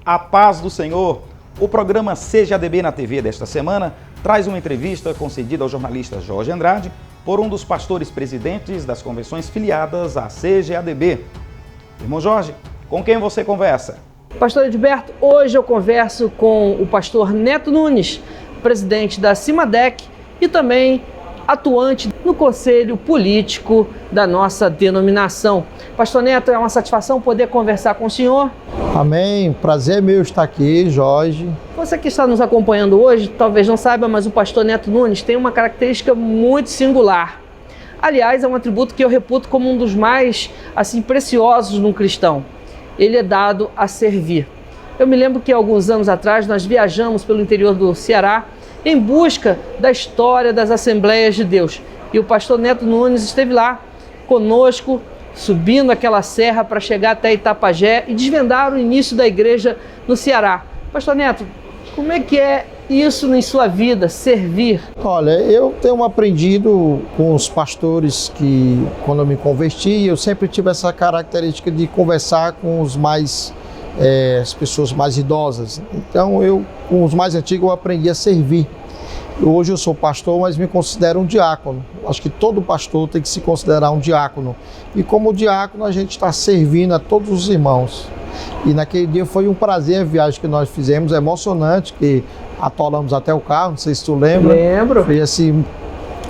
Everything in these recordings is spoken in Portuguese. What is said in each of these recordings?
A paz do Senhor. O programa CGADB na TV desta semana traz uma entrevista concedida ao jornalista Jorge Andrade por um dos pastores presidentes das convenções filiadas à CGADB. Irmão Jorge, com quem você conversa? Pastor Edilberto, hoje eu converso com o pastor Neto Nunes, presidente da CIMADEC e também atuante no conselho político da nossa denominação. Pastor Neto, é uma satisfação poder conversar com o senhor. Amém, prazer meu estar aqui, Jorge. Você que está nos acompanhando hoje, talvez não saiba, mas o pastor Neto Nunes tem uma característica muito singular. Aliás, é um atributo que eu reputo como um dos mais preciosos num cristão. Ele é dado a servir. Eu me lembro que alguns anos atrás nós viajamos pelo interior do Ceará em busca da história das Assembleias de Deus. E o pastor Neto Nunes esteve lá conosco, subindo aquela serra para chegar até Itapajé e desvendar o início da igreja no Ceará. Pastor Neto, como é que é isso em sua vida, servir? Olha, eu tenho aprendido com os pastores que, quando eu me converti, eu sempre tive essa característica de conversar com os mais as pessoas mais idosas. Então com os mais antigos eu aprendi a servir. Hoje eu sou pastor, mas me considero um diácono. Acho que todo pastor tem que se considerar um diácono. E como diácono a gente está servindo a todos os irmãos. E naquele dia foi um prazer a viagem que nós fizemos, emocionante, que atolamos até o carro, não sei se tu lembra. Lembro. Foi assim,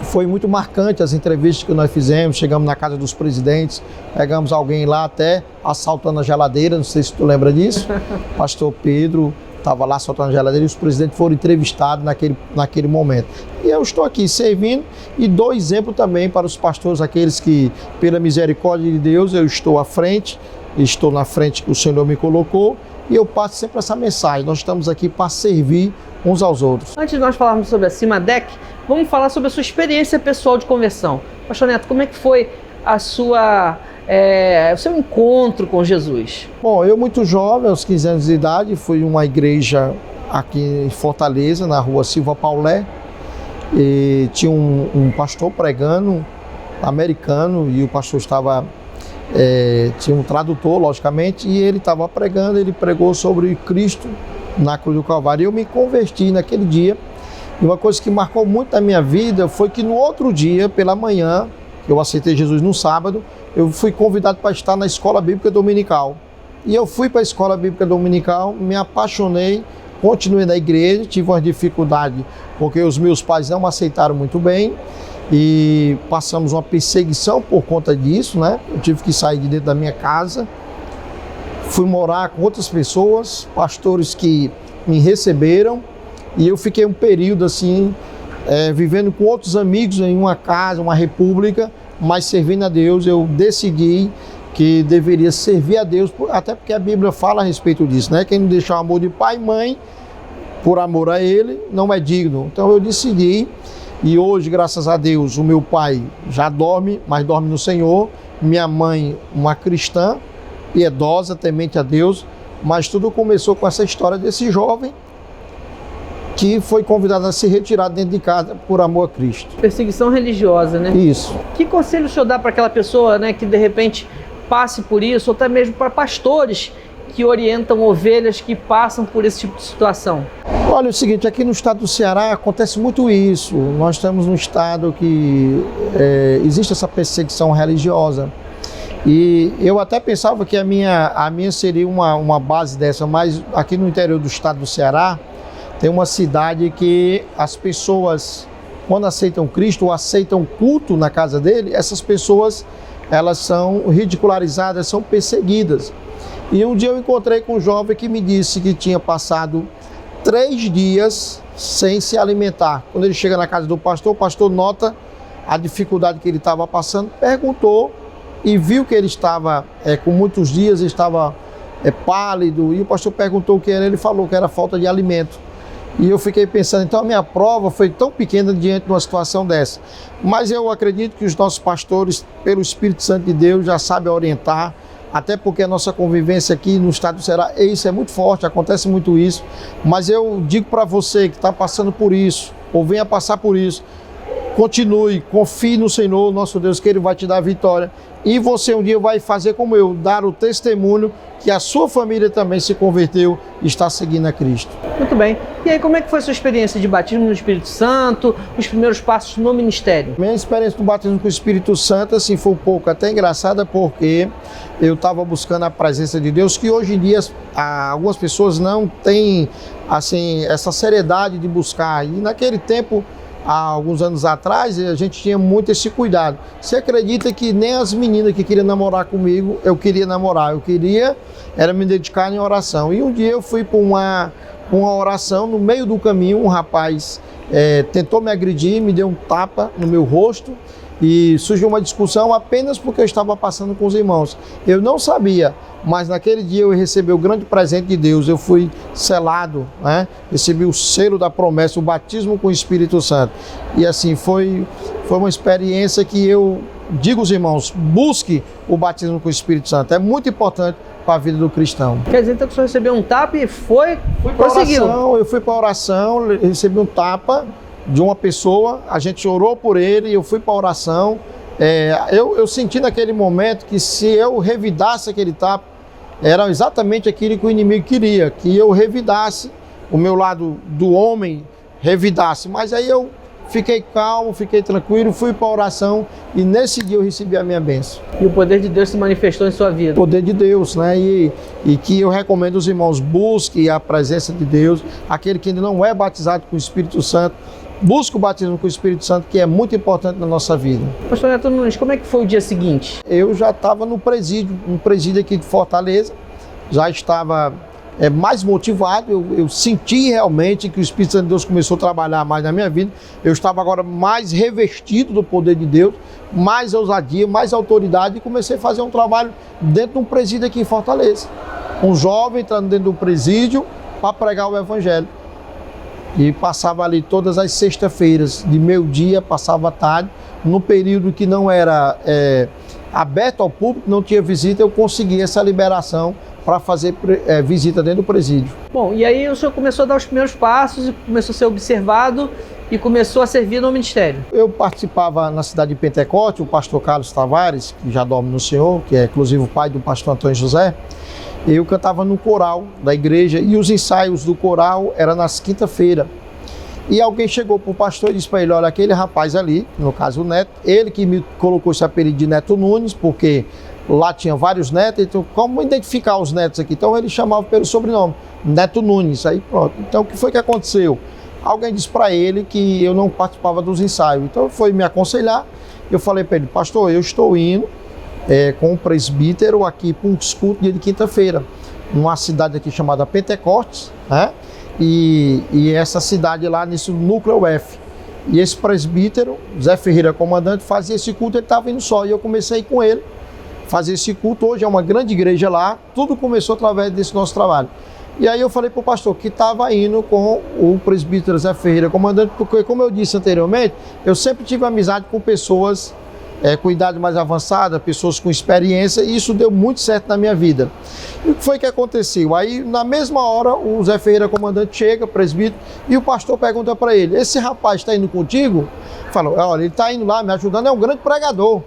foi muito marcante as entrevistas que nós fizemos, chegamos na casa dos presidentes, pegamos alguém lá até assaltando a geladeira, não sei se tu lembra disso. Pastor Pedro estava lá assaltando a geladeira e os presidentes foram entrevistados naquele momento. E eu estou aqui servindo e dou exemplo também para os pastores, aqueles que, pela misericórdia de Deus, eu estou à frente, estou na frente que o Senhor me colocou e eu passo sempre essa mensagem. Nós estamos aqui para servir uns aos outros. Antes de nós falarmos sobre a CIMADEC, vamos falar sobre a sua experiência pessoal de conversão. Pastor Neto, como é que foi o seu encontro com Jesus? Bom, eu muito jovem, aos 15 anos de idade, fui em uma igreja aqui em Fortaleza, na rua Silva Paulé, e tinha um pastor pregando, americano, e o pastor estava, tinha um tradutor, logicamente, e ele estava pregando, ele pregou sobre Cristo na cruz do Calvário. Eu me converti naquele dia, e uma coisa que marcou muito a minha vida foi que no outro dia, pela manhã, eu aceitei Jesus no sábado, eu fui convidado para estar na Escola Bíblica Dominical. E eu fui para a Escola Bíblica Dominical, me apaixonei, continuei na igreja, tive uma dificuldade porque os meus pais não me aceitaram muito bem e passamos uma perseguição por conta disso, né? Eu tive que sair de dentro da minha casa, fui morar com outras pessoas, pastores que me receberam, e eu fiquei um período assim, vivendo com outros amigos em uma casa, uma república, mas servindo a Deus. Eu decidi que deveria servir a Deus, até porque a Bíblia fala a respeito disso, né? Quem não deixar o amor de pai e mãe, por amor a ele, não é digno. Então eu decidi, e hoje, graças a Deus, o meu pai já dorme, mas dorme no Senhor, minha mãe, uma cristã, piedosa, temente a Deus, mas tudo começou com essa história desse jovem que foi convidado a se retirar dentro de casa por amor a Cristo. Perseguição religiosa, né? Isso. Que conselho o senhor dá para aquela pessoa, né, que de repente passe por isso, ou até mesmo para pastores que orientam ovelhas que passam por esse tipo de situação? Olha, é o seguinte, aqui no estado do Ceará acontece muito isso. Nós estamos num estado que existe essa perseguição religiosa. E eu até pensava que a minha seria uma base dessa, mas aqui no interior do estado do Ceará tem uma cidade que as pessoas, quando aceitam Cristo ou aceitam culto na casa dele, essas pessoas, elas são ridicularizadas, são perseguidas. E um dia eu encontrei com um jovem que me disse que tinha passado 3 dias sem se alimentar. Quando ele chega na casa do pastor, o pastor nota a dificuldade que ele estava passando, perguntou e viu que ele estava com muitos dias, ele estava pálido, e o pastor perguntou o que era, ele falou que era falta de alimento. E eu fiquei pensando, então a minha prova foi tão pequena diante de uma situação dessa. Mas eu acredito que os nossos pastores, pelo Espírito Santo de Deus, já sabem orientar, até porque a nossa convivência aqui no estado do Ceará, isso é muito forte, acontece muito isso. Mas eu digo para você que está passando por isso, ou venha passar por isso, continue, confie no Senhor, nosso Deus, que Ele vai te dar a vitória. E você um dia vai fazer como eu, dar o testemunho que a sua família também se converteu e está seguindo a Cristo. Muito bem. E aí, como é que foi a sua experiência de batismo no Espírito Santo, os primeiros passos no ministério? Minha experiência do batismo com o Espírito Santo, assim, foi um pouco até engraçada, porque eu estava buscando a presença de Deus, que hoje em dia algumas pessoas não têm, assim, essa seriedade de buscar. E naquele tempo, há alguns anos atrás, a gente tinha muito esse cuidado. Você acredita que nem as meninas que queriam namorar comigo, eu queria namorar. Eu queria era me dedicar em oração. E um dia eu fui para uma oração, no meio do caminho, um rapaz tentou me agredir, me deu um tapa no meu rosto e surgiu uma discussão apenas porque eu estava passando com os irmãos. Eu não sabia, mas naquele dia eu recebi o grande presente de Deus. Eu fui selado, né? Recebi o selo da promessa, o batismo com o Espírito Santo. E assim, foi uma experiência que eu digo aos irmãos, busque o batismo com o Espírito Santo. É muito importante para a vida do cristão. Quer dizer, então que você recebeu um tapa e prosseguiu. Eu fui para a oração, recebi um tapa de uma pessoa, a gente orou por ele, eu fui para a oração. Eu senti naquele momento que se eu revidasse aquele tapa, era exatamente aquilo que o inimigo queria, que eu revidasse, o meu lado do homem revidasse. Mas aí eu fiquei calmo, fiquei tranquilo, fui para a oração e nesse dia eu recebi a minha bênção. E o poder de Deus se manifestou em sua vida. O poder de Deus, né? E que eu recomendo os irmãos, busquem a presença de Deus. Aquele que ainda não é batizado com o Espírito Santo, busque o batismo com o Espírito Santo, que é muito importante na nossa vida. Pastor Neto Nunes, como é que foi o dia seguinte? Eu já estava no presídio, um presídio aqui de Fortaleza, já estava mais motivado, eu senti realmente que o Espírito Santo de Deus começou a trabalhar mais na minha vida. Eu estava agora mais revestido do poder de Deus, mais ousadia, mais autoridade, e comecei a fazer um trabalho dentro de um presídio aqui em Fortaleza. Um jovem entrando dentro do presídio para pregar o Evangelho. E passava ali todas as sextas-feiras, de meio-dia, passava à tarde, no período que não era aberto ao público, não tinha visita, eu consegui essa liberação para fazer visita dentro do presídio. Bom, e aí o senhor começou a dar os primeiros passos, e começou a ser observado e começou a servir no ministério. Eu participava na cidade de Pentecoste, o pastor Carlos Tavares, que já dorme no Senhor, que é inclusive o pai do pastor Antônio José. Eu cantava no coral da igreja e os ensaios do coral eram nas quinta-feiras. E alguém chegou para o pastor e disse para ele, olha, aquele rapaz ali, no caso o Neto, ele que me colocou esse apelido de Neto Nunes, porque lá tinha vários netos, então como identificar os netos aqui? Então ele chamava pelo sobrenome, Neto Nunes, aí pronto. Então o que foi que aconteceu? Alguém disse para ele que eu não participava dos ensaios, então foi me aconselhar, eu falei para ele, pastor, eu estou indo com um presbítero aqui para um culto dia de quinta-feira, numa cidade aqui chamada Pentecostes, né? E essa cidade lá nesse núcleo F. E esse presbítero, Zé Ferreira, comandante, fazia esse culto, ele estava indo só, e eu comecei com ele, fazer esse culto. Hoje é uma grande igreja lá, tudo começou através desse nosso trabalho. E aí eu falei para o pastor que estava indo com o presbítero Zé Ferreira, comandante, porque como eu disse anteriormente, eu sempre tive amizade com pessoas com idade mais avançada, pessoas com experiência, e isso deu muito certo na minha vida. E o que foi que aconteceu? Aí, na mesma hora, o Zé Ferreira, comandante, chega, presbítero, e o pastor pergunta para ele, esse rapaz está indo contigo? Falou, olha, ele está indo lá, me ajudando, é um grande pregador.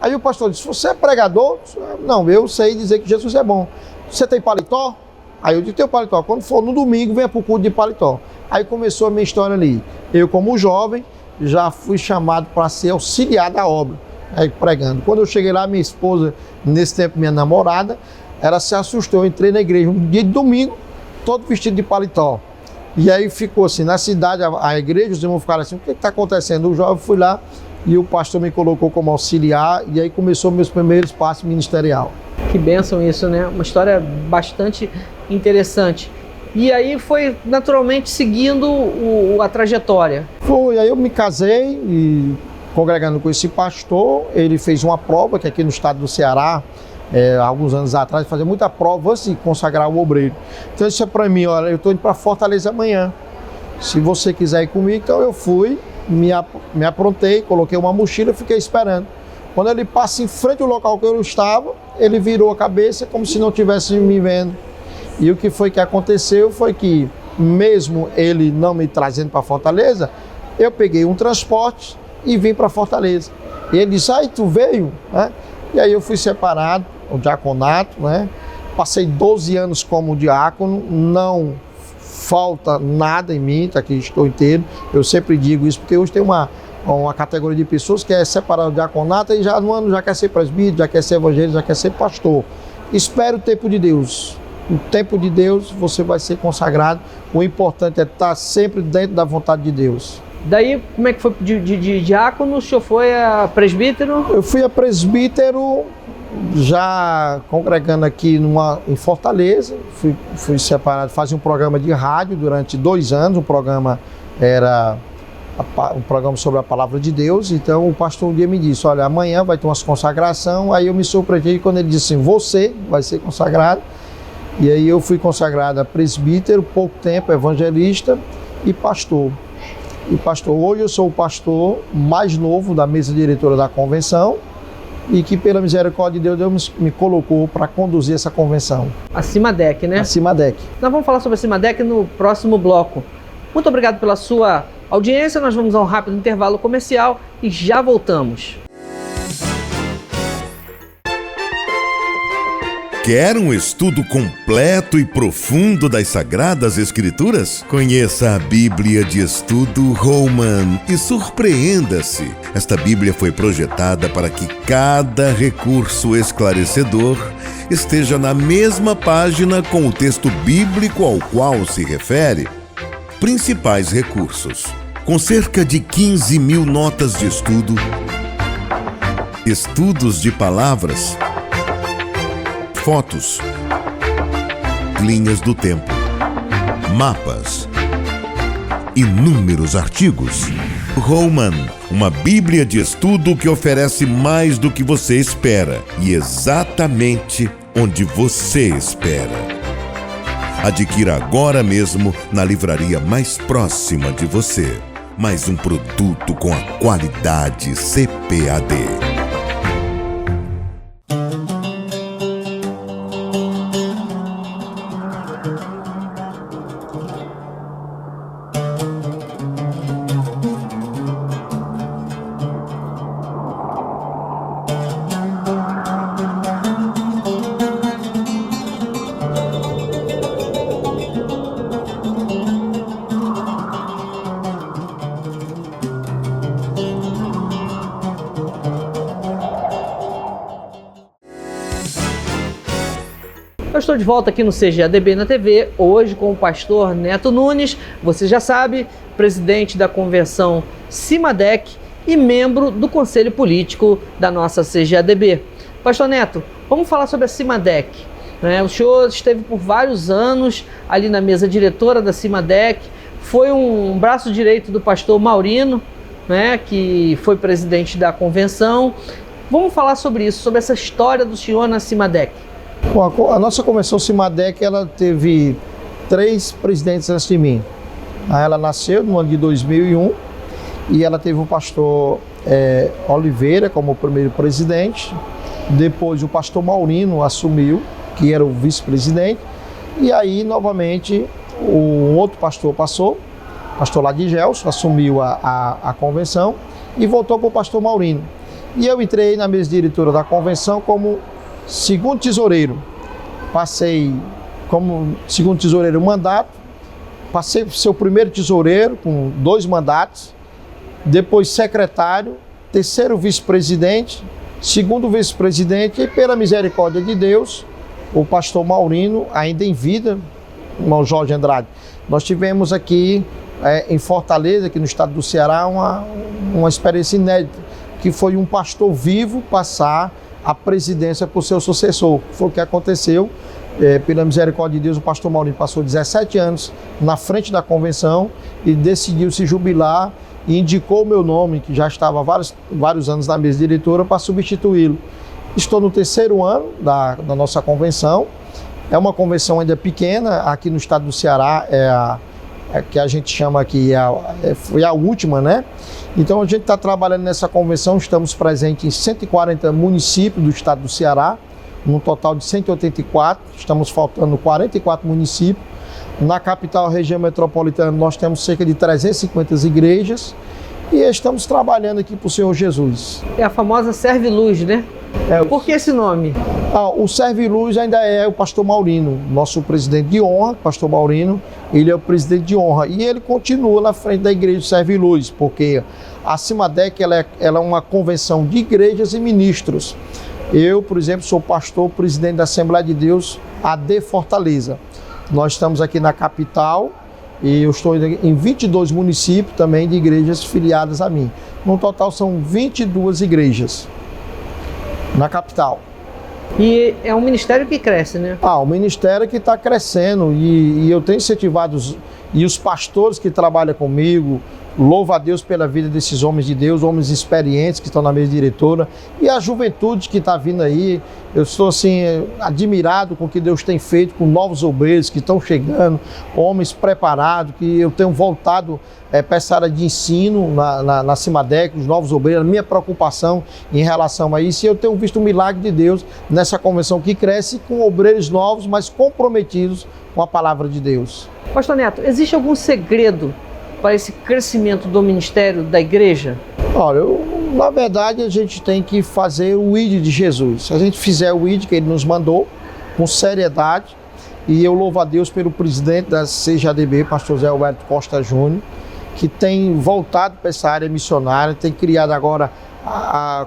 Aí o pastor disse, você é pregador? Não, eu sei dizer que Jesus é bom. Você tem paletó? Aí eu disse, tenho paletó. Quando for no domingo, venha para o culto de paletó. Aí começou a minha história ali. Eu, como jovem, já fui chamado para ser auxiliar da obra. Aí pregando. Quando eu cheguei lá, minha esposa, nesse tempo minha namorada, ela se assustou. Eu entrei na igreja um dia de domingo, todo vestido de paletó. E aí ficou assim, na cidade, a igreja, os irmãos ficaram assim, o que está acontecendo? O jovem fui lá e o pastor me colocou como auxiliar e aí começou meus primeiros passos ministerial. Que bênção isso, né? Uma história bastante interessante. E aí foi naturalmente seguindo a trajetória. Foi, aí eu me casei e congregando com esse pastor, ele fez uma prova, que aqui no estado do Ceará, alguns anos atrás, fazia muita prova antes de consagrar o obreiro. Então ele disse para mim, olha, eu estou indo para Fortaleza amanhã, se você quiser ir comigo. Então eu fui, me aprontei, coloquei uma mochila e fiquei esperando. Quando ele passa em frente ao local que eu estava, ele virou a cabeça como se não tivesse me vendo. E o que foi que aconteceu foi que, mesmo ele não me trazendo para Fortaleza, eu peguei um transporte e vim para Fortaleza. E ele disse, aí tu veio? Né? E aí eu fui separado, o diaconato, né? Passei 12 anos como diácono, não falta nada em mim, tá aqui, estou inteiro. Eu sempre digo isso, porque hoje tem uma categoria de pessoas que é separar o diaconato e já no ano já quer ser presbítero, já quer ser evangélico, já quer ser pastor. Espere o tempo de Deus. No tempo de Deus você vai ser consagrado. O importante é estar sempre dentro da vontade de Deus. Daí, como é que foi de diácono? O senhor foi a presbítero? Eu fui a presbítero já congregando aqui em Fortaleza. Fui separado, fazia um programa de rádio durante 2 anos. O programa era um programa sobre a palavra de Deus. Então o pastor um dia me disse, olha, amanhã vai ter umas consagração. Aí eu me surpreendi quando ele disse assim, você vai ser consagrado. E aí eu fui consagrado a presbítero, pouco tempo, evangelista e pastor. Hoje eu sou o pastor mais novo da mesa diretora da convenção e que pela misericórdia de Deus me colocou para conduzir essa convenção. A CIMADEC, né? A CIMADEC. Nós vamos falar sobre a CIMADEC no próximo bloco. Muito obrigado pela sua audiência, nós vamos a um rápido intervalo comercial e já voltamos. Quer um estudo completo e profundo das Sagradas Escrituras? Conheça a Bíblia de Estudo Holman e surpreenda-se. Esta Bíblia foi projetada para que cada recurso esclarecedor esteja na mesma página com o texto bíblico ao qual se refere. Principais recursos: com cerca de 15.000 notas de estudo, estudos de palavras, fotos, linhas do tempo, mapas, inúmeros artigos. Holman, uma Bíblia de estudo que oferece mais do que você espera e exatamente onde você espera. Adquira agora mesmo na livraria mais próxima de você. Mais um produto com a qualidade CPAD. Eu estou de volta aqui no CGADB na TV, hoje com o pastor Neto Nunes, você já sabe, presidente da convenção CIMADEC e membro do conselho político da nossa CGADB. Pastor Neto, vamos falar sobre a CIMADEC. O senhor esteve por vários anos ali na mesa diretora da CIMADEC, foi um braço direito do pastor Maurino, que foi presidente da convenção. Vamos falar sobre isso, sobre essa história do senhor na CIMADEC. Bom, a nossa convenção CIMADEC, ela teve 3 presidentes antes de mim. Ela nasceu no ano de 2001 e ela teve o pastor Oliveira como primeiro presidente. Depois o pastor Maurino assumiu, que era o vice-presidente. E aí, novamente, o outro pastor passou, o pastor Ladigelso, assumiu a convenção e voltou para o pastor Maurino. E eu entrei na mesa diretora da convenção como segundo tesoureiro. Passei como segundo tesoureiro um mandato, passei para ser o primeiro tesoureiro com 2 mandatos, depois secretário, terceiro vice-presidente, segundo vice-presidente e, pela misericórdia de Deus, o pastor Maurino, ainda em vida, irmão Jorge Andrade. Nós tivemos aqui em Fortaleza, aqui no estado do Ceará, uma experiência inédita, que foi um pastor vivo passar a presidência para o seu sucessor. Foi o que aconteceu. Pela misericórdia de Deus, o pastor Maurino passou 17 anos na frente da convenção e decidiu se jubilar e indicou o meu nome, que já estava há vários anos na mesa diretora, para substituí-lo. Estou no 3º ano da nossa convenção. É uma convenção ainda pequena, aqui no estado do Ceará, que a gente chama aqui, foi a última, né? Então a gente está trabalhando nessa convenção, estamos presentes em 140 municípios do estado do Ceará, num total de 184, estamos faltando 44 municípios. Na capital região metropolitana nós temos cerca de 350 igrejas e estamos trabalhando aqui para o Senhor Jesus. É a famosa Serve Luz, né? Por que esse nome? O Serve Luz ainda é o pastor Maurino, nosso presidente de honra, pastor Maurino, ele é o presidente de honra e ele continua na frente da igreja Serve Luz, porque a CIMADEC ela é uma convenção de igrejas e ministros. Eu, por exemplo, sou pastor, presidente da Assembleia de Deus AD Fortaleza. Nós estamos aqui na capital e eu estou em 22 municípios também de igrejas filiadas a mim. No total são 22 igrejas na capital. E é um ministério que cresce, né? O ministério que está crescendo e eu tenho incentivado os pastores que trabalham comigo. Louvo a Deus pela vida desses homens de Deus, homens experientes que estão na mesa diretora e a juventude que está vindo aí. Eu estou assim admirado com o que Deus tem feito com novos obreiros que estão chegando, homens preparados, que eu tenho voltado para essa área de ensino na CIMADEC, os novos obreiros, a minha preocupação em relação a isso. E eu tenho visto o milagre de Deus nessa convenção que cresce com obreiros novos, mas comprometidos com a palavra de Deus. Pastor Neto, existe algum segredo para esse crescimento do ministério da igreja? Olha, na verdade a gente tem que fazer o ID de Jesus. Se a gente fizer o ID que ele nos mandou, com seriedade, e eu louvo a Deus pelo presidente da CGADB, pastor Zé Alberto Costa Júnior, que tem voltado para essa área missionária, tem criado agora,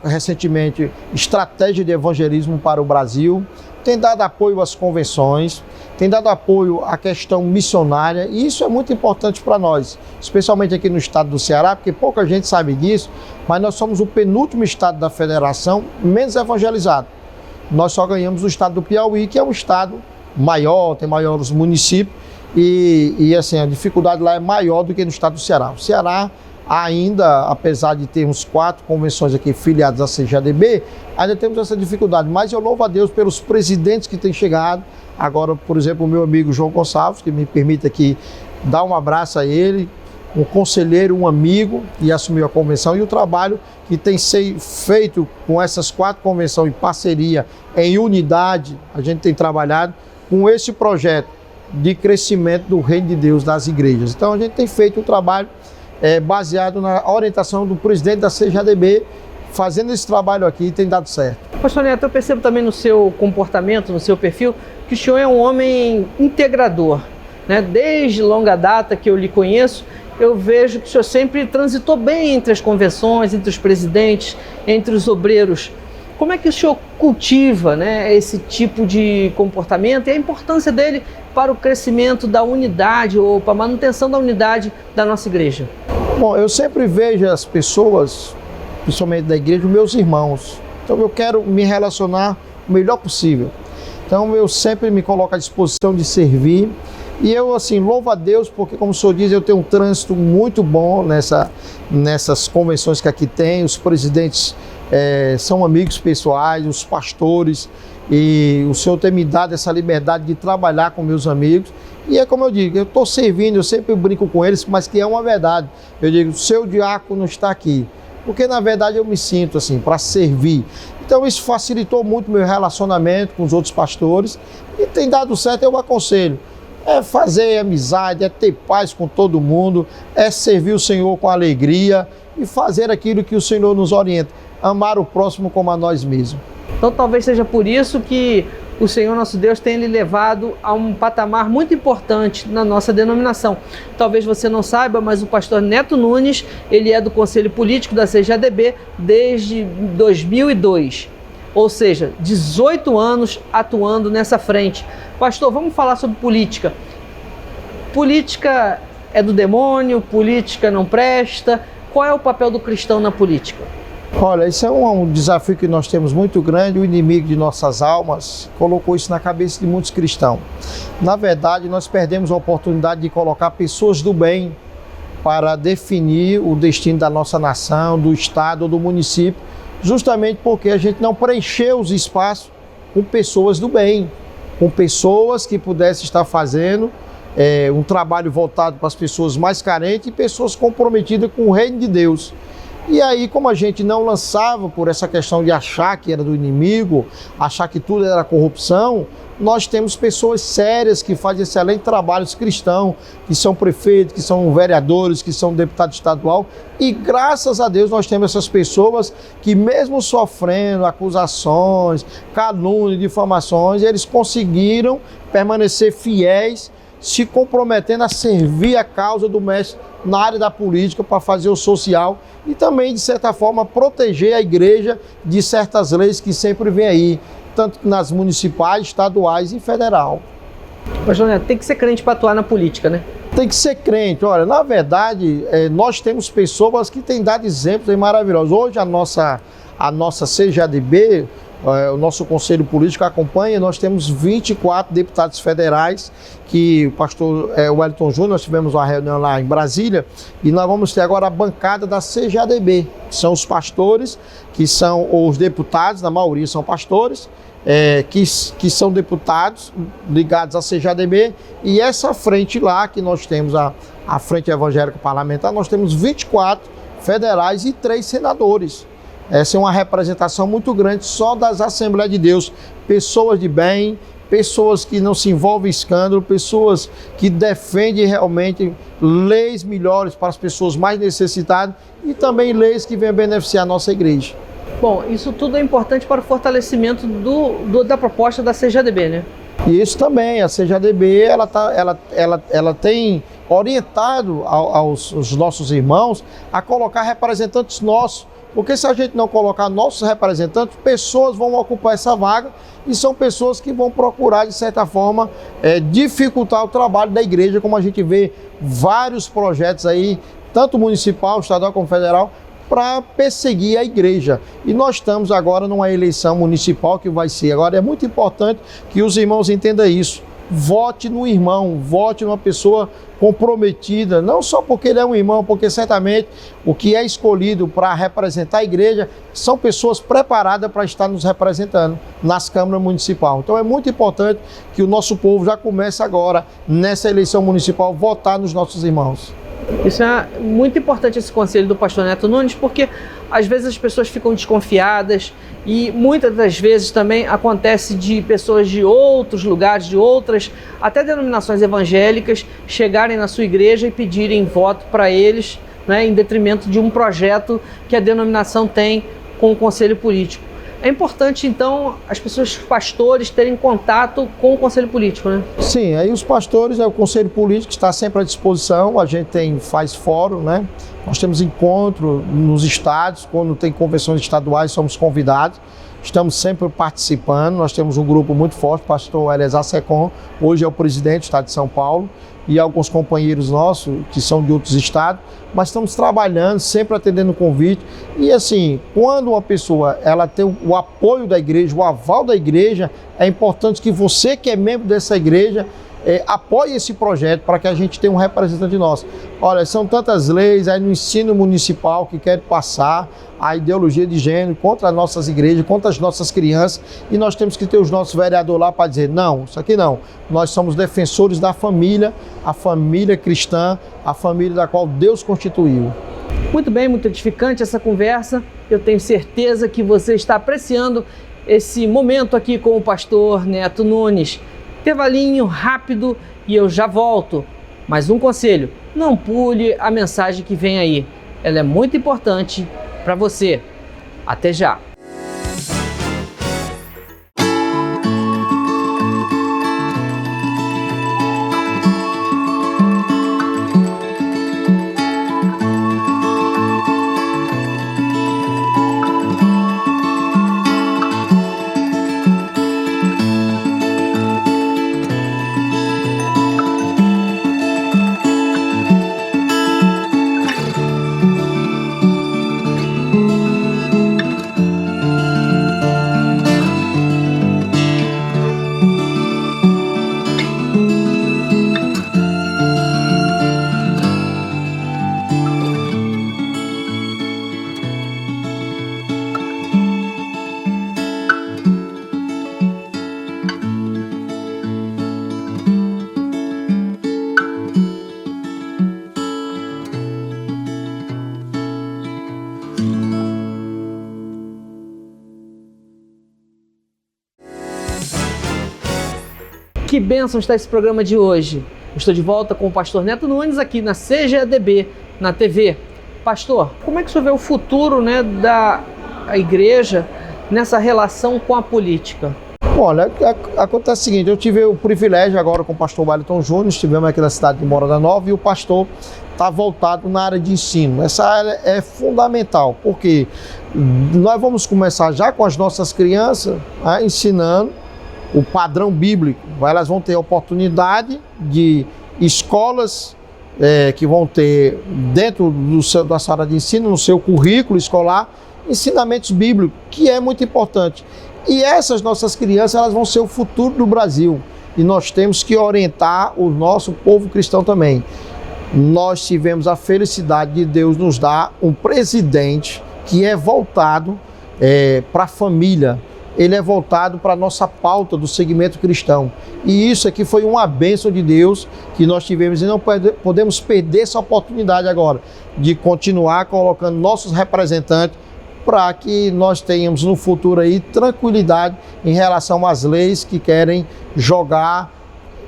recentemente, estratégia de evangelismo para o Brasil, tem dado apoio às convenções, tem dado apoio à questão missionária, e isso é muito importante para nós, especialmente aqui no estado do Ceará, porque pouca gente sabe disso, mas nós somos o penúltimo estado da federação menos evangelizado. Nós só ganhamos o estado do Piauí, que é um estado maior, tem maiores municípios, e assim, a dificuldade lá é maior do que no estado do Ceará. O Ceará ainda, apesar de termos 4 convenções aqui filiadas à CGADB, ainda temos essa dificuldade, mas eu louvo a Deus pelos presidentes que têm chegado. Agora, por exemplo, o meu amigo João Gonçalves, que me permite aqui dar um abraço a ele, um conselheiro, um amigo, e assumiu a convenção, e o trabalho que tem sido feito com essas 4 convenções em parceria, em unidade, a gente tem trabalhado com esse projeto de crescimento do reino de Deus das igrejas. Então a gente tem feito um trabalho baseado na orientação do presidente da CGADB, fazendo esse trabalho aqui e tem dado certo. Pastor Neto, eu percebo também no seu comportamento, no seu perfil, que o senhor é um homem integrador, né? Desde longa data que eu lhe conheço, eu vejo que o senhor sempre transitou bem entre as convenções, entre os presidentes, entre os obreiros. Como é que o senhor cultiva, né, esse tipo de comportamento e a importância dele para o crescimento da unidade ou para a manutenção da unidade da nossa igreja? Bom, eu sempre vejo as pessoas, principalmente da igreja, meus irmãos. Então eu quero me relacionar o melhor possível. Então eu sempre me coloco à disposição de servir. E eu, assim, louvo a Deus porque, como o senhor diz, eu tenho um trânsito muito bom nessas convenções que aqui tem. Os presidentes são amigos pessoais, os pastores, e o senhor tem me dado essa liberdade de trabalhar com meus amigos. E é como eu digo, eu estou servindo, eu sempre brinco com eles, mas que é uma verdade. Eu digo, o seu diácono está aqui. Porque, na verdade, eu me sinto assim, para servir. Então, isso facilitou muito meu relacionamento com os outros pastores. E tem dado certo, eu aconselho. É fazer amizade, é ter paz com todo mundo, é servir o Senhor com alegria e fazer aquilo que o Senhor nos orienta. Amar o próximo como a nós mesmos. Então, talvez seja por isso que o Senhor nosso Deus tem lhe levado a um patamar muito importante na nossa denominação. Talvez você não saiba, mas o pastor Neto Nunes, ele é do Conselho Político da CGADB desde 2002. Ou seja, 18 anos atuando nessa frente. Pastor, vamos falar sobre política. Política é do demônio, política não presta. Qual é o papel do cristão na política? Olha, isso é um desafio que nós temos muito grande. O inimigo de nossas almas colocou isso na cabeça de muitos cristãos. Na verdade, nós perdemos a oportunidade de colocar pessoas do bem para definir o destino da nossa nação, do estado ou do município, justamente porque a gente não preencheu os espaços com pessoas do bem, com pessoas que pudessem estar fazendo um trabalho voltado para as pessoas mais carentes e pessoas comprometidas com o reino de Deus. E aí, como a gente não lançava por essa questão de achar que era do inimigo, achar que tudo era corrupção, nós temos pessoas sérias que fazem excelentes trabalhos cristãos, que são prefeitos, que são vereadores, que são deputados estadual. E graças a Deus nós temos essas pessoas que, mesmo sofrendo acusações, calúnias, difamações, eles conseguiram permanecer fiéis, se comprometendo a servir a causa do mestre na área da política para fazer o social e também, de certa forma, proteger a igreja de certas leis que sempre vêm aí, tanto nas municipais, estaduais e federal. Pastor Neto, tem que ser crente para atuar na política, né? Tem que ser crente. Olha, na verdade, nós temos pessoas que têm dado exemplos maravilhosos. Hoje a nossa CGADB, o nosso Conselho Político acompanha, nós temos 24 deputados federais, que o pastor Wellington Júnior, nós tivemos uma reunião lá em Brasília, e nós vamos ter agora a bancada da CGADB, que são os pastores, que são os deputados, na maioria são pastores, que são deputados ligados à CGADB, e essa frente lá, que nós temos a Frente Evangélica Parlamentar, nós temos 24 federais e 3 senadores. Essa é uma representação muito grande só das Assembleias de Deus, pessoas de bem, pessoas que não se envolvem em escândalo, pessoas que defendem realmente leis melhores para as pessoas mais necessitadas e também leis que venham beneficiar a nossa igreja. Bom, isso tudo é importante para o fortalecimento da proposta da CGADB, né? E isso também, a CGADB, ela tem orientado aos nossos irmãos a colocar representantes nossos, porque se a gente não colocar nossos representantes, pessoas vão ocupar essa vaga e são pessoas que vão procurar, de certa forma, dificultar o trabalho da igreja, como a gente vê vários projetos aí, tanto municipal, estadual como federal, para perseguir a igreja. E nós estamos agora numa eleição municipal que vai ser. Agora é muito importante que os irmãos entendam isso. Vote no irmão, vote numa pessoa comprometida, não só porque ele é um irmão, porque certamente o que é escolhido para representar a igreja são pessoas preparadas para estar nos representando nas câmaras municipais. Então é muito importante que o nosso povo já comece agora, nessa eleição municipal, votar nos nossos irmãos. Isso é muito importante, esse conselho do pastor Neto Nunes, porque às vezes as pessoas ficam desconfiadas e muitas das vezes também acontece de pessoas de outros lugares, de outras, até denominações evangélicas, chegarem na sua igreja e pedirem voto para eles, né, em detrimento de um projeto que a denominação tem com o conselho político. É importante, então, as pessoas, os pastores, terem contato com o conselho político, né? Sim, aí os pastores, o conselho político está sempre à disposição, a gente faz fórum, né? Nós temos encontro nos estados, quando tem convenções estaduais, somos convidados, estamos sempre participando, nós temos um grupo muito forte, o pastor Eliezer Secom, hoje é o presidente do estado de São Paulo, e alguns companheiros nossos que são de outros estados, mas estamos trabalhando, sempre atendendo o convite. E assim, quando uma pessoa ela tem o apoio da igreja, o aval da igreja, é importante que você que é membro dessa igreja apoie esse projeto para que a gente tenha um representante nosso. Olha, são tantas leis aí no ensino municipal que querem passar a ideologia de gênero contra as nossas igrejas, contra as nossas crianças, e nós temos que ter os nossos vereadores lá para dizer, não, isso aqui não. Nós somos defensores da família, a família cristã, a família da qual Deus constituiu. Muito bem, muito edificante essa conversa. Eu tenho certeza que você está apreciando esse momento aqui com o pastor Neto Nunes. Intervalinho rápido e eu já volto. Mas um conselho, não pule a mensagem que vem aí. Ela é muito importante para você. Até já! Que bênção está esse programa de hoje. Eu estou de volta com o pastor Neto Nunes aqui na CGADB, na TV. Pastor, como é que o senhor vê o futuro, né, da igreja nessa relação com a política? Olha, acontece o seguinte, eu tive o privilégio agora com o pastor Wellington Júnior, estivemos aqui na cidade de Morada Nova e o pastor está voltado na área de ensino. Essa área é fundamental, porque nós vamos começar já com as nossas crianças ensinando o padrão bíblico. Elas vão ter a oportunidade de escolas que vão ter dentro da sala de ensino, no seu currículo escolar, ensinamentos bíblicos, que é muito importante. E essas nossas crianças, elas vão ser o futuro do Brasil. E nós temos que orientar o nosso povo cristão também. Nós tivemos a felicidade de Deus nos dar um presidente que é voltado para a família. Ele é voltado para a nossa pauta do segmento cristão. E isso aqui foi uma bênção de Deus que nós tivemos e não podemos perder essa oportunidade agora de continuar colocando nossos representantes para que nós tenhamos no futuro aí tranquilidade em relação às leis que querem jogar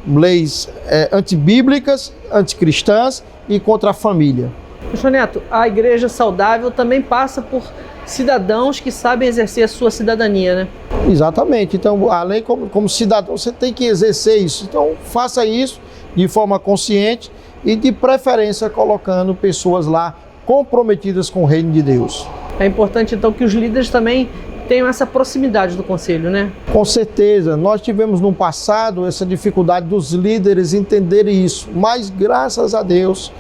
leis antibíblicas, anticristãs e contra a família. Pastor Neto, a igreja saudável também passa por cidadãos que sabem exercer a sua cidadania, né? Exatamente. Então, além como cidadão, você tem que exercer isso. Então, faça isso de forma consciente e de preferência colocando pessoas lá comprometidas com o reino de Deus. É importante, então, que os líderes também tenham essa proximidade do conselho, né? Com certeza. Nós tivemos no passado essa dificuldade dos líderes entenderem isso, mas graças a Deus,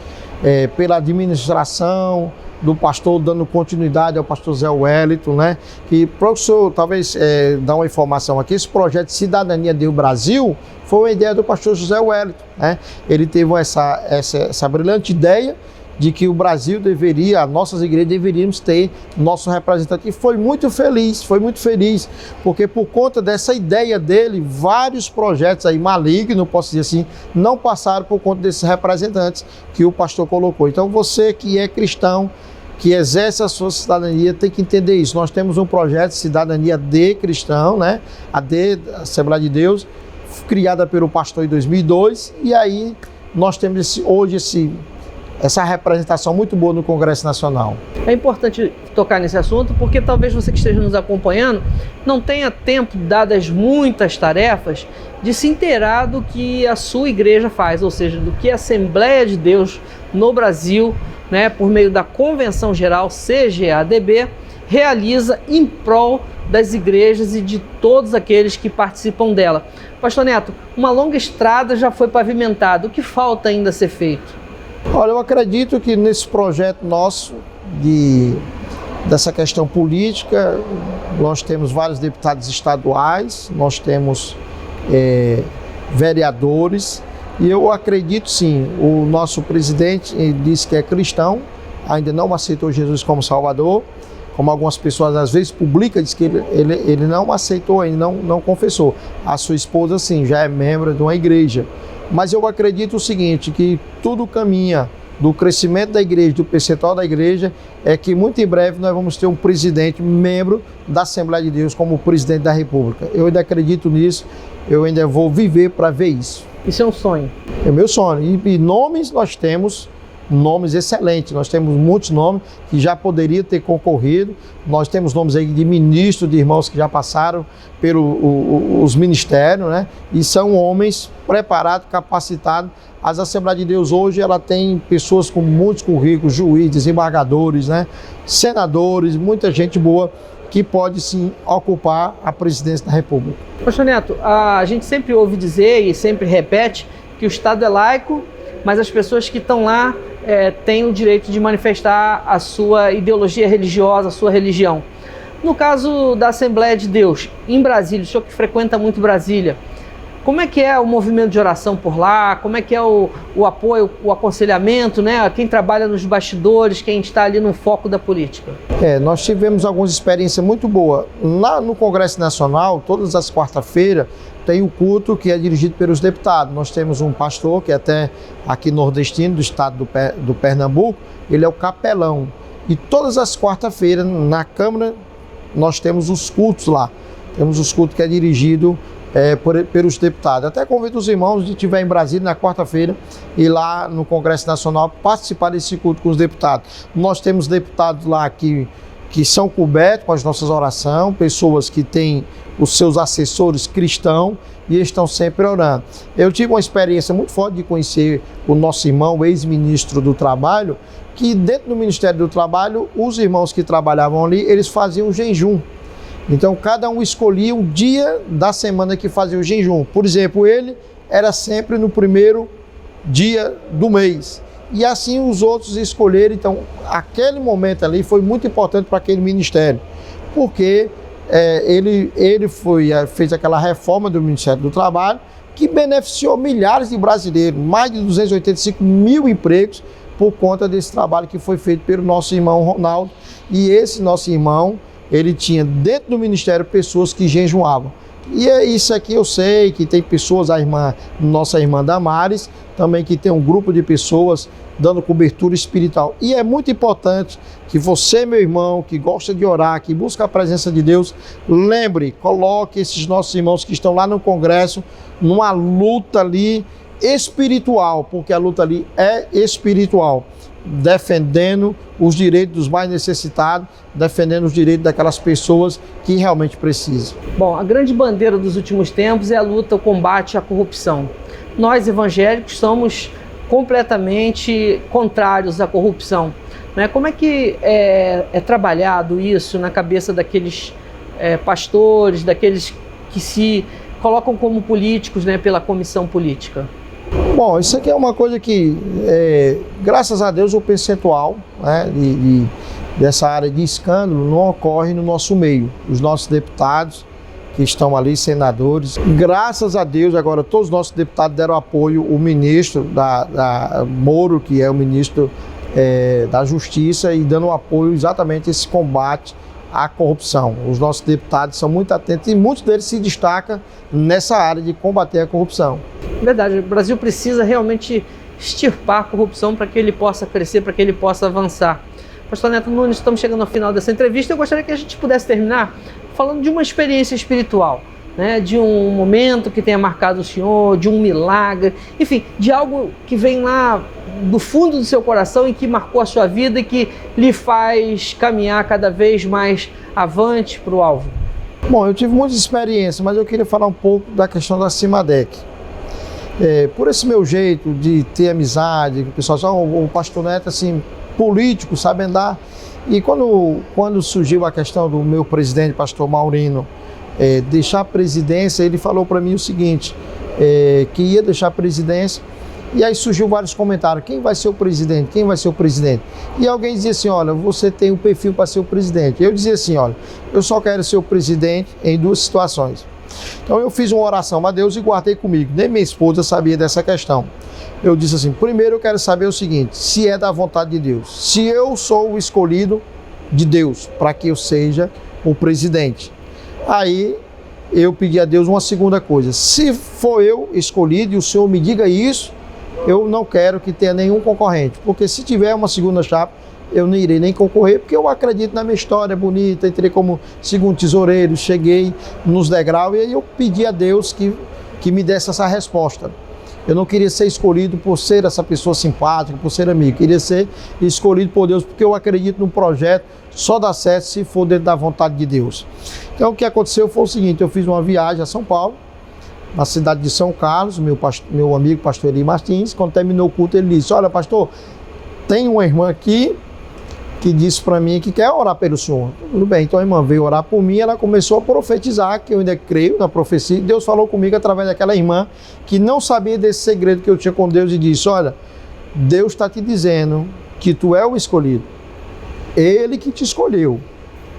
pela administração do pastor, dando continuidade ao pastor Zé Wellington, né? Que, para o senhor talvez dar uma informação aqui, esse projeto de Cidadania do Brasil foi uma ideia do pastor José Wellington, né? Ele teve essa brilhante ideia de que o Brasil deveria, as nossas igrejas deveríamos ter nosso representante. E foi muito feliz, porque por conta dessa ideia dele, vários projetos aí malignos, posso dizer assim, não passaram por conta desses representantes que o pastor colocou. Então você que é cristão, que exerce a sua cidadania, tem que entender isso. Nós temos um projeto de cidadania de cristão, né? A Assembleia de Deus, criada pelo pastor em 2002, e aí nós temos essa representação muito boa no Congresso Nacional. É importante tocar nesse assunto porque talvez você que esteja nos acompanhando não tenha tempo, dadas muitas tarefas, de se inteirar do que a sua igreja faz, ou seja, do que a Assembleia de Deus no Brasil, né, por meio da Convenção Geral CGADB, realiza em prol das igrejas e de todos aqueles que participam dela. Pastor Neto, uma longa estrada já foi pavimentada, o que falta ainda ser feito? Olha, eu acredito que nesse projeto nosso dessa questão política, nós temos vários deputados estaduais, nós temos vereadores, e eu acredito sim, o nosso presidente disse que é cristão, ainda não aceitou Jesus como Salvador, como algumas pessoas às vezes publicam, diz que ele não aceitou, ele não confessou. A sua esposa sim, já é membro de uma igreja. Mas eu acredito o seguinte, que tudo caminha do crescimento da igreja, do percentual da igreja, é que muito em breve nós vamos ter um presidente, membro da Assembleia de Deus como presidente da República. Eu ainda acredito nisso, eu ainda vou viver para ver isso. Isso é um sonho? É meu sonho. E nomes nós temos, nomes excelentes, nós temos muitos nomes que já poderiam ter concorrido, nós temos nomes aí de ministros, de irmãos que já passaram pelos ministérios, né? E são homens preparados, capacitados. As Assembleias de Deus hoje, ela tem pessoas com muitos currículos, juízes, desembargadores, né? Senadores, muita gente boa que pode sim ocupar a presidência da República. Pastor Neto, a gente sempre ouve dizer e sempre repete que o Estado é laico, mas as pessoas que estão lá têm o direito de manifestar a sua ideologia religiosa, a sua religião. No caso da Assembleia de Deus, em Brasília, o senhor que frequenta muito Brasília, como é que é o movimento de oração por lá? Como é que é o apoio, o aconselhamento, né? Quem trabalha nos bastidores, quem está ali no foco da política? Nós tivemos algumas experiências muito boas. Lá no Congresso Nacional, todas as quarta-feiras, tem o culto que é dirigido pelos deputados. Nós temos um pastor que é até aqui nordestino, do estado do Pernambuco, ele é o capelão. E todas as quarta-feiras, na Câmara, nós temos os cultos lá. temos os cultos que é dirigido pelos deputados. Até convido os irmãos de estiver em Brasília na quarta-feira e lá no Congresso Nacional participar desse culto com os deputados. Nós temos deputados lá que são cobertos com as nossas orações, pessoas que têm os seus assessores cristãos e estão sempre orando. Eu tive uma experiência muito forte de conhecer o nosso irmão, o ex-ministro do Trabalho, que dentro do Ministério do Trabalho, os irmãos que trabalhavam ali, eles faziam um jejum. Então, cada um escolhia um dia da semana que fazia o jejum. Por exemplo, ele era sempre no primeiro dia do mês. E assim os outros escolheram. Então, aquele momento ali foi muito importante para aquele ministério, porque ele fez aquela reforma do Ministério do Trabalho que beneficiou milhares de brasileiros, mais de 285 mil empregos por conta desse trabalho que foi feito pelo nosso irmão Ronaldo. E esse nosso irmão, ele tinha dentro do ministério pessoas que jejuavam. E é isso aqui, eu sei que tem pessoas, nossa irmã Damares, também que tem um grupo de pessoas dando cobertura espiritual. E é muito importante que você, meu irmão, que gosta de orar, que busca a presença de Deus, lembre, coloque esses nossos irmãos que estão lá no Congresso numa luta ali espiritual, porque a luta ali é espiritual, defendendo os direitos dos mais necessitados, defendendo os direitos daquelas pessoas que realmente precisam. Bom, a grande bandeira dos últimos tempos é a luta, o combate à corrupção. Nós, evangélicos, somos completamente contrários à corrupção. Né? Como é que é trabalhado isso na cabeça daqueles pastores, daqueles que se colocam como políticos, né, pela comissão política? Bom, isso aqui é uma coisa que, graças a Deus, o percentual, né, dessa área de escândalo não ocorre no nosso meio. Os nossos deputados que estão ali, senadores, graças a Deus, agora todos os nossos deputados deram apoio, o ministro da Moro, que é o ministro da Justiça, e dando apoio exatamente a esse combate à corrupção. Os nossos deputados são muito atentos e muitos deles se destacam nessa área de combater a corrupção. Verdade, o Brasil precisa realmente extirpar a corrupção para que ele possa crescer, para que ele possa avançar. Pastor Neto Nunes, estamos chegando ao final dessa entrevista. Eu gostaria que a gente pudesse terminar falando de uma experiência espiritual, né? De um momento que tenha marcado o senhor, de um milagre, enfim, de algo que vem lá do fundo do seu coração e que marcou a sua vida e que lhe faz caminhar cada vez mais avante para o alvo. Bom, eu tive muitas experiências, mas eu queria falar um pouco da questão da CIMADEC. Por esse meu jeito de ter amizade, o pessoal diz, o pastor Neto, assim, político, sabe andar. E quando surgiu a questão do meu presidente, pastor Maurino, deixar a presidência, ele falou para mim o seguinte, que ia deixar a presidência, e aí surgiu vários comentários, quem vai ser o presidente, quem vai ser o presidente? E alguém dizia assim, olha, você tem um perfil para ser o presidente. Eu dizia assim, olha, eu só quero ser o presidente em duas situações. Então eu fiz uma oração a Deus e guardei comigo, nem minha esposa sabia dessa questão. Eu disse assim, primeiro eu quero saber o seguinte, se é da vontade de Deus, se eu sou o escolhido de Deus para que eu seja o presidente. Aí eu pedi a Deus uma segunda coisa, se for eu escolhido e o Senhor me diga isso, eu não quero que tenha nenhum concorrente, porque se tiver uma segunda chapa, eu não irei nem concorrer, porque eu acredito na minha história bonita, entrei como segundo tesoureiro, cheguei nos degraus, e aí eu pedi a Deus que me desse essa resposta. Eu não queria ser escolhido por ser essa pessoa simpática, por ser amigo, queria ser escolhido por Deus, porque eu acredito no projeto, só dá certo se for dentro da vontade de Deus. Então o que aconteceu foi o seguinte, eu fiz uma viagem a São Paulo, na cidade de São Carlos, meu amigo pastor Eli Martins, quando terminou o culto ele disse, olha pastor, tem uma irmã aqui que disse para mim que quer orar pelo senhor. Tudo bem, então a irmã veio orar por mim, ela começou a profetizar, que eu ainda creio na profecia, Deus falou comigo através daquela irmã que não sabia desse segredo que eu tinha com Deus e disse, olha, Deus está te dizendo que tu é o escolhido, Ele que te escolheu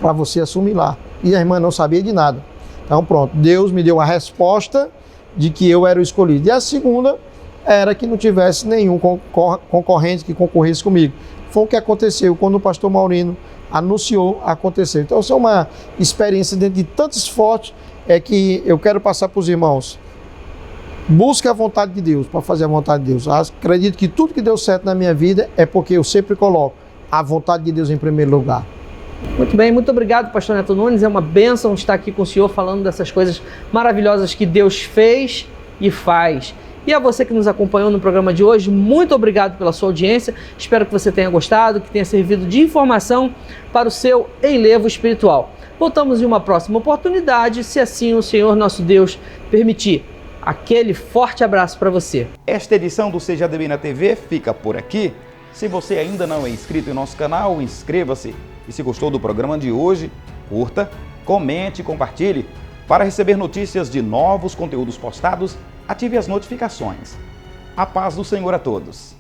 para você assumir lá. E a irmã não sabia de nada. Então pronto, Deus me deu a resposta de que eu era o escolhido. E a segunda era que não tivesse nenhum concorrente que concorresse comigo. Foi o que aconteceu quando o pastor Maurino anunciou, aconteceu. Então, isso é uma experiência dentro de tantos fortes, que eu quero passar para os irmãos. Busque a vontade de Deus, para fazer a vontade de Deus. Eu acredito que tudo que deu certo na minha vida é porque eu sempre coloco a vontade de Deus em primeiro lugar. Muito bem, muito obrigado, pastor Neto Nunes. É uma bênção estar aqui com o senhor falando dessas coisas maravilhosas que Deus fez e faz. E a você que nos acompanhou no programa de hoje, muito obrigado pela sua audiência. Espero que você tenha gostado, que tenha servido de informação para o seu enlevo espiritual. Voltamos em uma próxima oportunidade, se assim o Senhor nosso Deus permitir. Aquele forte abraço para você. Esta edição do CGADB na TV fica por aqui. Se você ainda não é inscrito em nosso canal, inscreva-se. E se gostou do programa de hoje, curta, comente e compartilhe. Para receber notícias de novos conteúdos postados, ative as notificações. A paz do Senhor a todos.